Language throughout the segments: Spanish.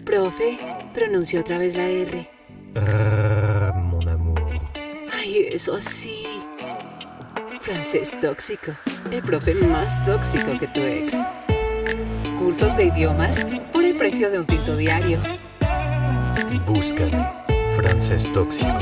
Profe, pronuncie otra vez la R. Mon amour. Ay, eso sí. Francés tóxico. El profe más tóxico que tu ex. Cursos de idiomas por el precio de un tinto diario. Búscame, francés tóxico.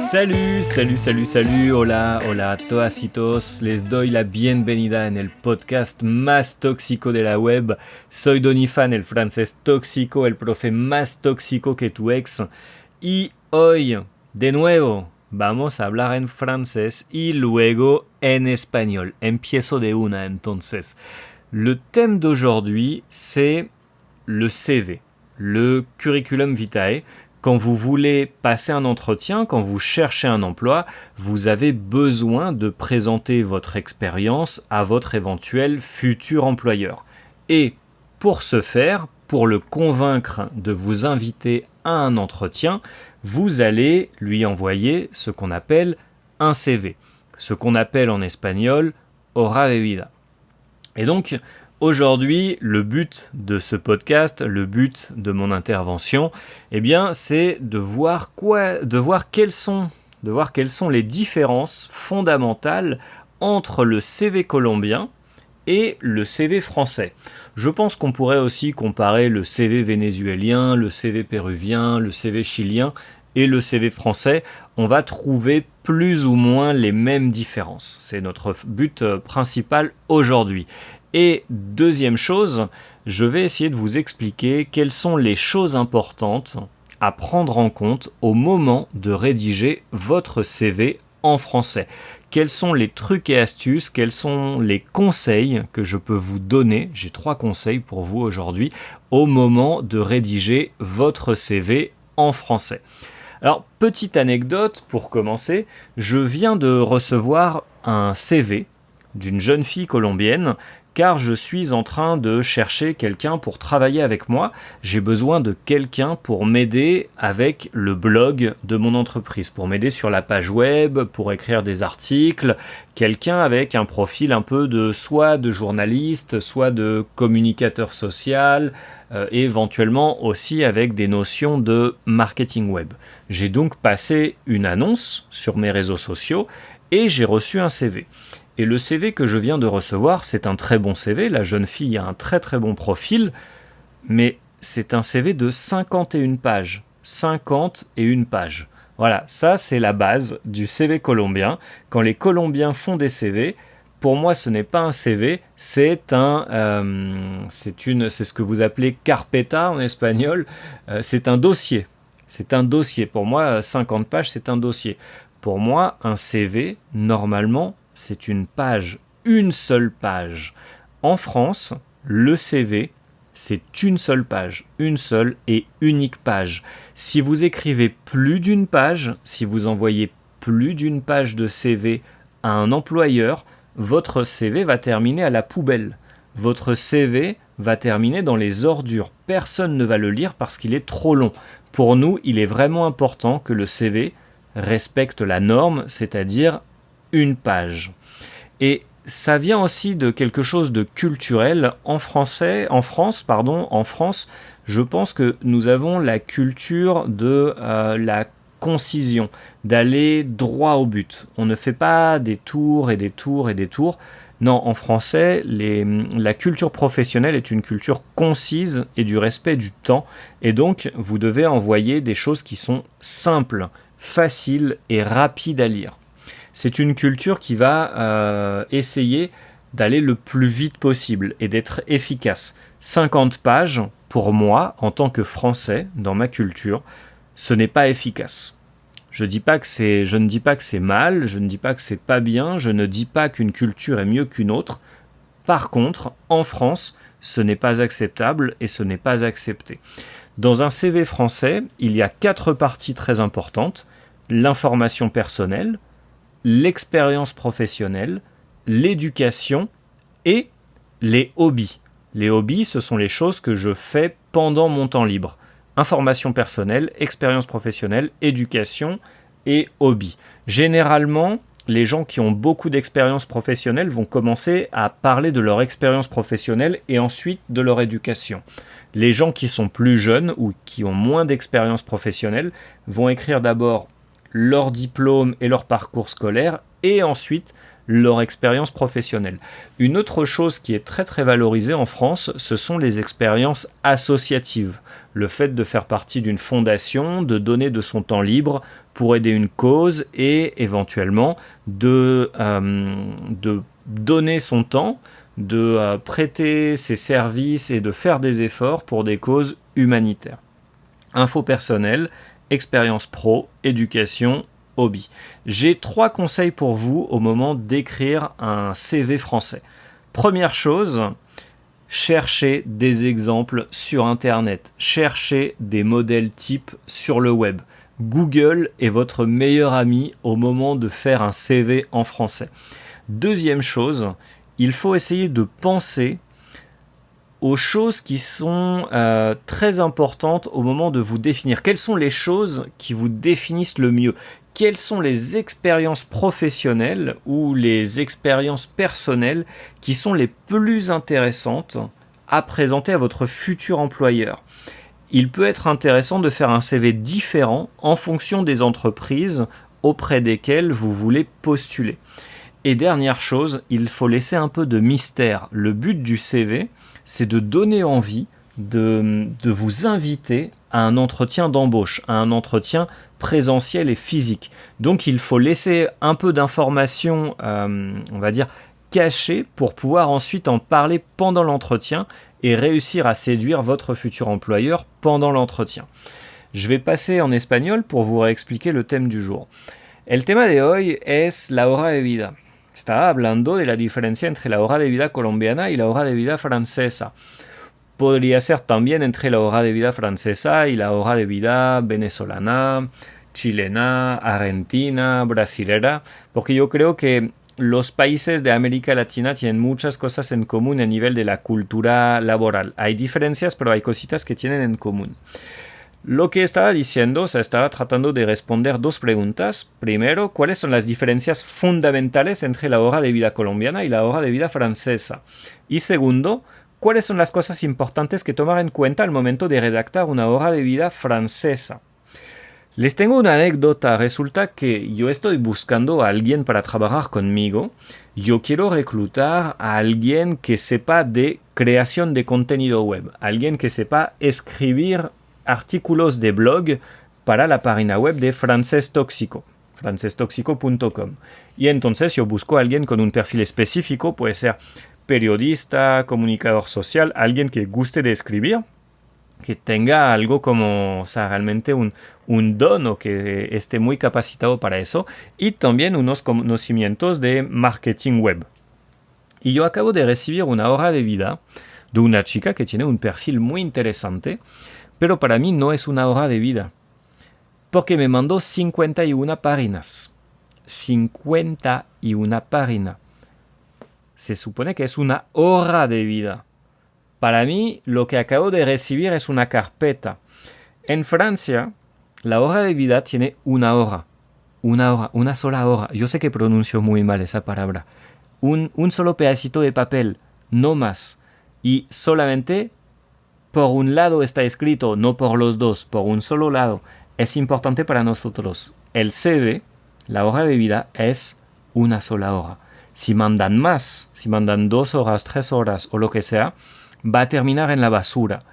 Salut, hola a todas y todos. Les doy la bienvenida en el podcast más tóxico de la web. Soy Donifan, el francés tóxico, el profe más tóxico que tu ex. Y hoy, de nuevo, vamos a hablar en francés y luego en español. Empiezo de una entonces. Le thème d'aujourd'hui, c'est le CV, le curriculum vitae. Quand vous voulez passer un entretien, quand vous cherchez un emploi, vous avez besoin de présenter votre expérience à votre éventuel futur employeur. Et pour ce faire, pour le convaincre de vous inviter à un entretien, vous allez lui envoyer ce qu'on appelle un CV, ce qu'on appelle en espagnol hoja de vida. Et donc, aujourd'hui, le but de ce podcast, le but de mon intervention, eh bien, c'est de voir quelles sont les différences fondamentales entre le CV colombien et le CV français. Je pense qu'on pourrait aussi comparer le CV vénézuélien, le CV péruvien, le CV chilien et le CV français. On va trouver plus ou moins les mêmes différences. C'est notre but principal aujourd'hui. Et deuxième chose, je vais essayer de vous expliquer quelles sont les choses importantes à prendre en compte au moment de rédiger votre CV en français. Quels sont les trucs et astuces, quels sont les conseils que je peux vous donner, j'ai 3 conseils pour vous aujourd'hui, au moment de rédiger votre CV en français. Alors, petite anecdote pour commencer, je viens de recevoir un CV d'une jeune fille colombienne car je suis en train de chercher quelqu'un pour travailler avec moi. J'ai besoin de quelqu'un pour m'aider avec le blog de mon entreprise, pour m'aider sur la page web, pour écrire des articles, quelqu'un avec un profil un peu soit de journaliste, soit de communicateur social, et éventuellement aussi avec des notions de marketing web. J'ai donc passé une annonce sur mes réseaux sociaux et j'ai reçu un CV. Et le CV que je viens de recevoir, c'est un très bon CV. La jeune fille a un très très bon profil, mais c'est un CV de 51 pages. 51 pages. Voilà, ça c'est la base du CV colombien. Quand les Colombiens font des CV, pour moi ce n'est pas un CV, c'est ce que vous appelez carpeta en espagnol. C'est un dossier. C'est un dossier. Pour moi, 50 pages, c'est un dossier. Pour moi, un CV, normalement, c'est une seule page. En France, le CV, c'est une seule page, une seule et unique page. Si vous écrivez plus d'une page, si vous envoyez plus d'une page de CV à un employeur, votre CV va terminer à la poubelle. Votre CV va terminer dans les ordures. Personne ne va le lire parce qu'il est trop long. Pour nous, il est vraiment important que le CV respecte la norme, c'est-à-dire une page. Et ça vient aussi de quelque chose de culturel. En France, je pense que nous avons la culture de la concision, d'aller droit au but. On ne fait pas des tours et des tours et des tours. Non, en français, la culture professionnelle est une culture concise et du respect du temps. Et donc, vous devez envoyer des choses qui sont simples, faciles et rapides à lire. C'est une culture qui va essayer d'aller le plus vite possible et d'être efficace. 50 pages, pour moi, en tant que Français, dans ma culture, ce n'est pas efficace. Je ne dis pas que c'est mal, je ne dis pas que c'est pas bien, je ne dis pas qu'une culture est mieux qu'une autre. Par contre, en France, ce n'est pas acceptable et ce n'est pas accepté. Dans un CV français, il y a 4 parties très importantes. L'information personnelle, l'expérience professionnelle, l'éducation et les hobbies. Les hobbies, ce sont les choses que je fais pendant mon temps libre. Information personnelle, expérience professionnelle, éducation et hobby. Généralement, les gens qui ont beaucoup d'expérience professionnelle vont commencer à parler de leur expérience professionnelle et ensuite de leur éducation. Les gens qui sont plus jeunes ou qui ont moins d'expérience professionnelle vont écrire d'abord leur diplôme et leur parcours scolaire et ensuite leur expérience professionnelle. Une autre chose qui est très très valorisée en France, ce sont les expériences associatives. Le fait de faire partie d'une fondation, de donner de son temps libre pour aider une cause et éventuellement de donner son temps, de prêter ses services et de faire des efforts pour des causes humanitaires. Info personnelle, expérience pro, éducation, hobby. J'ai 3 conseils pour vous au moment d'écrire un CV français. Première chose, cherchez des exemples sur Internet. Cherchez des modèles types sur le web. Google est votre meilleur ami au moment de faire un CV en français. Deuxième chose, il faut essayer de penser aux choses qui sont très importantes au moment de vous définir. Quelles sont les choses qui vous définissent le mieux ? Quelles sont les expériences professionnelles ou les expériences personnelles qui sont les plus intéressantes à présenter à votre futur employeur ? Il peut être intéressant de faire un CV différent en fonction des entreprises auprès desquelles vous voulez postuler. Et dernière chose, il faut laisser un peu de mystère. Le but du CV, c'est de donner envie de vous inviter à un entretien d'embauche, à un entretien présentiel et physique. Donc il faut laisser un peu d'informations, on va dire, cachées pour pouvoir ensuite en parler pendant l'entretien et réussir à séduire votre futur employeur pendant l'entretien. Je vais passer en espagnol pour vous réexpliquer le thème du jour. El tema de hoy es la hoja de vida. Estaba hablando de la diferencia entre la hoja de vida colombiana y la hoja de vida francesa. Podría ser también entre la hoja de vida francesa y la hoja de vida venezolana, chilena, argentina, brasilera, porque yo creo que los países de América Latina tienen muchas cosas en común a nivel de la cultura laboral. Hay diferencias, pero hay cositas que tienen en común. Lo que estaba diciendo, o sea, estaba tratando de responder 2 preguntas. Primero, ¿cuáles son las diferencias fundamentales entre la hoja de vida colombiana y la hoja de vida francesa? Y segundo, ¿cuáles son las cosas importantes que tomar en cuenta al momento de redactar una hoja de vida francesa? Les tengo una anécdota. Resulta que yo estoy buscando a alguien para trabajar conmigo. Yo quiero reclutar a alguien que sepa de creación de contenido web, alguien que sepa escribir artículos de blog para la página web de Francés Tóxico, francestóxico.com. Y entonces yo busco a alguien con un perfil específico, puede ser periodista, comunicador social, alguien que guste de escribir, que tenga algo como, o sea, realmente un don o que esté muy capacitado para eso, y también unos conocimientos de marketing web. Y yo acabo de recibir una hoja de vida de una chica que tiene un perfil muy interesante, pero para mí no es una hoja de vida, porque me mandó 51 páginas. 51 páginas. Se supone que es una hoja de vida. Para mí, lo que acabo de recibir es una carpeta. En Francia, la hoja de vida tiene una hoja. Una sola hoja. Yo sé que pronuncio muy mal esa palabra. Un solo pedacito de papel, no más. Y solamente por un lado está escrito, no por los dos, por un solo lado. Es importante para nosotros. El CV, la hoja de vida, es una sola hoja. Si mandan más, si mandan 2 horas, 3 horas o lo que sea, va a terminar en la basura.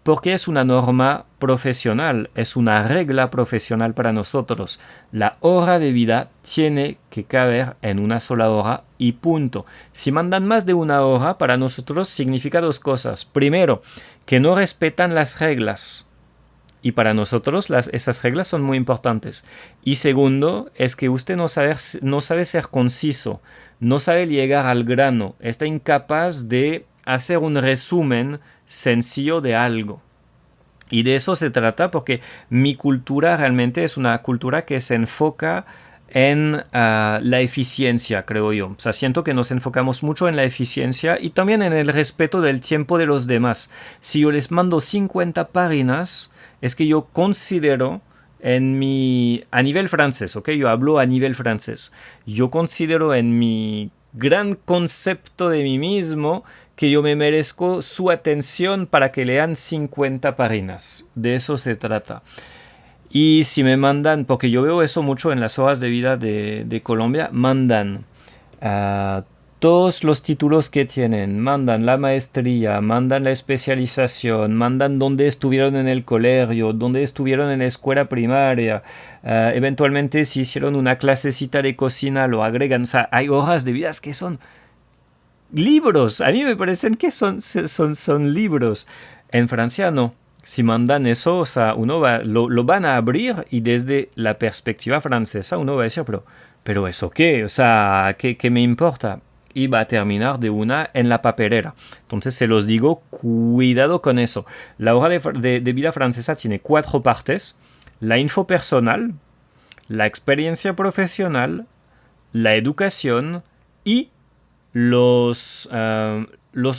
Porque es una norma profesional, es una regla profesional para nosotros. La hoja de vida tiene que caber en una sola hoja y punto. Si mandan más de una hoja, para nosotros significa 2 cosas. Primero, que no respetan las reglas. Y para nosotros esas reglas son muy importantes. Y segundo, es que usted no sabe ser conciso, no sabe llegar al grano, está incapaz de hacer un resumen sencillo de algo. Y de eso se trata porque mi cultura realmente es una cultura que se enfoca en la eficiencia, creo yo. O sea, siento que nos enfocamos mucho en la eficiencia y también en el respeto del tiempo de los demás. Si yo les mando 50 páginas, es que yo considero a nivel francés, ¿ok? Yo hablo a nivel francés. Yo considero en mi gran concepto de mí mismo que yo me merezco su atención para que lean 50 páginas. De eso se trata. Y si me mandan, porque yo veo eso mucho en las hojas de vida de Colombia, mandan todos los títulos que tienen, mandan la maestría, mandan la especialización, mandan dónde estuvieron en el colegio, dónde estuvieron en la escuela primaria, eventualmente si hicieron una clasecita de cocina lo agregan. O sea, hay hojas de vidas que son libros, a mí me parecen que son libros. En Francia no. Si mandan eso, o sea, lo van a abrir y desde la perspectiva francesa uno va a decir, pero ¿eso qué? O sea, ¿qué me importa? Y va a terminar de una en la papelera. Entonces se los digo, cuidado con eso. La hoja de vida francesa tiene 4 partes: la info personal, la experiencia profesional, la educación y los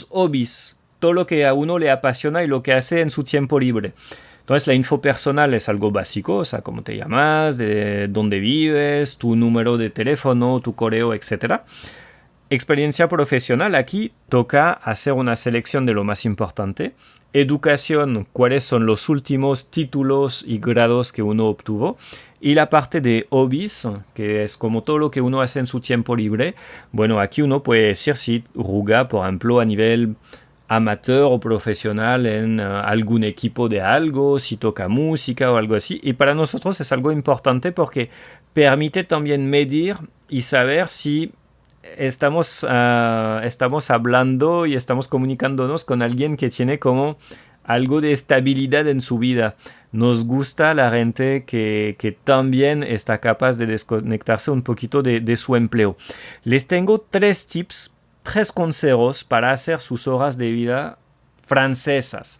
hobbies, todo lo que a uno le apasiona y lo que hace en su tiempo libre. Entonces la info personal es algo básico, o sea, cómo te llamas, de dónde vives, tu número de teléfono, tu correo, etc. Experiencia profesional, aquí toca hacer una selección de lo más importante. Educación, cuáles son los últimos títulos y grados que uno obtuvo. Y la parte de hobbies, que es como todo lo que uno hace en su tiempo libre. Bueno, aquí uno puede decir si juega, por ejemplo, a nivel amateur o profesional en algún equipo de algo, si toca música o algo así. Y para nosotros es algo importante porque permite también medir y saber si estamos hablando y estamos comunicándonos con alguien que tiene como algo de estabilidad en su vida. Nos gusta la gente que también está capaz de desconectarse un poquito de su empleo. Les tengo 3 tips, 3 consejos para hacer sus horas de vida francesas.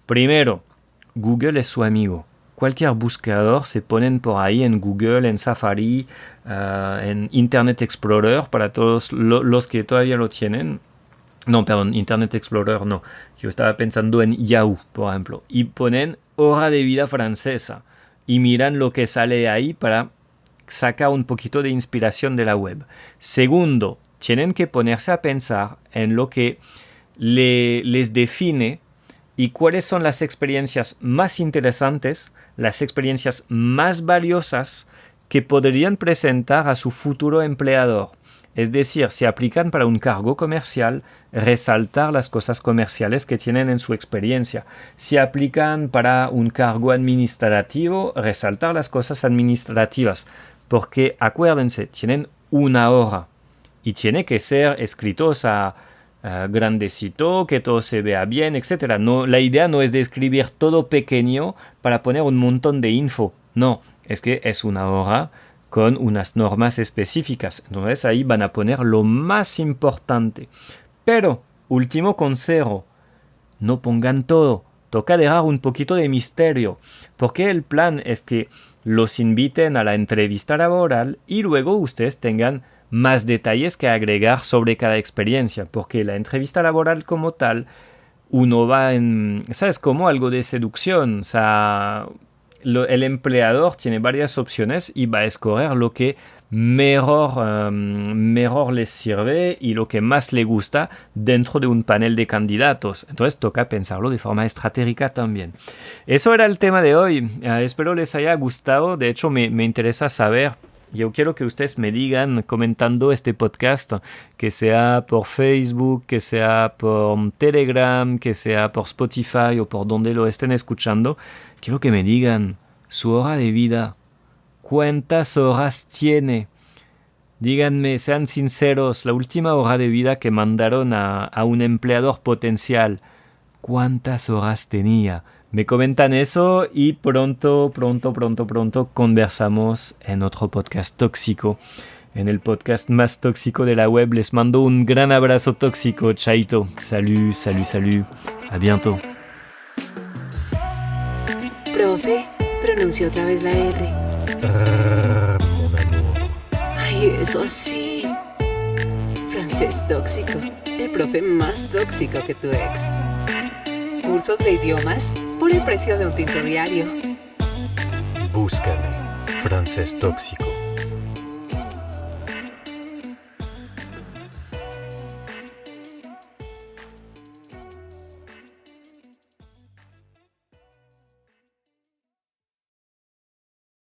Primero, Google es su amigo. Cualquier buscador se ponen por ahí en Google, en Safari, en Internet Explorer, para todos los que todavía lo tienen. No, perdón, Internet Explorer no. Yo estaba pensando en Yahoo, por ejemplo. Y ponen hora de vida francesa. Y miran lo que sale ahí para sacar un poquito de inspiración de la web. Segundo, tienen que ponerse a pensar en lo que les define y cuáles son las experiencias más interesantes, las experiencias más valiosas que podrían presentar a su futuro empleador. Es decir, si aplican para un cargo comercial, resaltar las cosas comerciales que tienen en su experiencia. Si aplican para un cargo administrativo, resaltar las cosas administrativas. Porque acuérdense, tienen 1 hora y tiene que ser escrito grandecito, que todo se vea bien, etc. No, la idea no es de escribir todo pequeño para poner un montón de info. No, es que es 1 hora con unas normas específicas. Entonces ahí van a poner lo más importante. Pero, último consejo, no pongan todo. Toca dejar un poquito de misterio. Porque el plan es que los inviten a la entrevista laboral y luego ustedes tengan más detalles que agregar sobre cada experiencia, porque la entrevista laboral como tal, uno va ¿sabes? Como algo de seducción, o sea, el empleador tiene varias opciones y va a escoger lo que mejor les sirve y lo que más le gusta dentro de un panel de candidatos. Entonces toca pensarlo de forma estratégica también. Eso era el tema de hoy. Espero les haya gustado. De hecho, me interesa saber. Yo quiero que ustedes me digan comentando este podcast, que sea por Facebook, que sea por Telegram, que sea por Spotify o por donde lo estén escuchando. Quiero que me digan su hora de vida. ¿Cuántas horas tiene? Díganme, sean sinceros, la última hora de vida que mandaron a un empleador potencial, ¿cuántas horas tenía? Me comentan eso y pronto conversamos en otro podcast tóxico, en el podcast más tóxico de la web. Les mando un gran abrazo tóxico. Chaito. Salut. A bientôt. Profe, pronunció otra vez la R. Ay, eso sí. Francés tóxico. El profe más tóxico que tu ex. Cursos de idiomas por el precio de un tinto diario. Búscame, francés tóxico.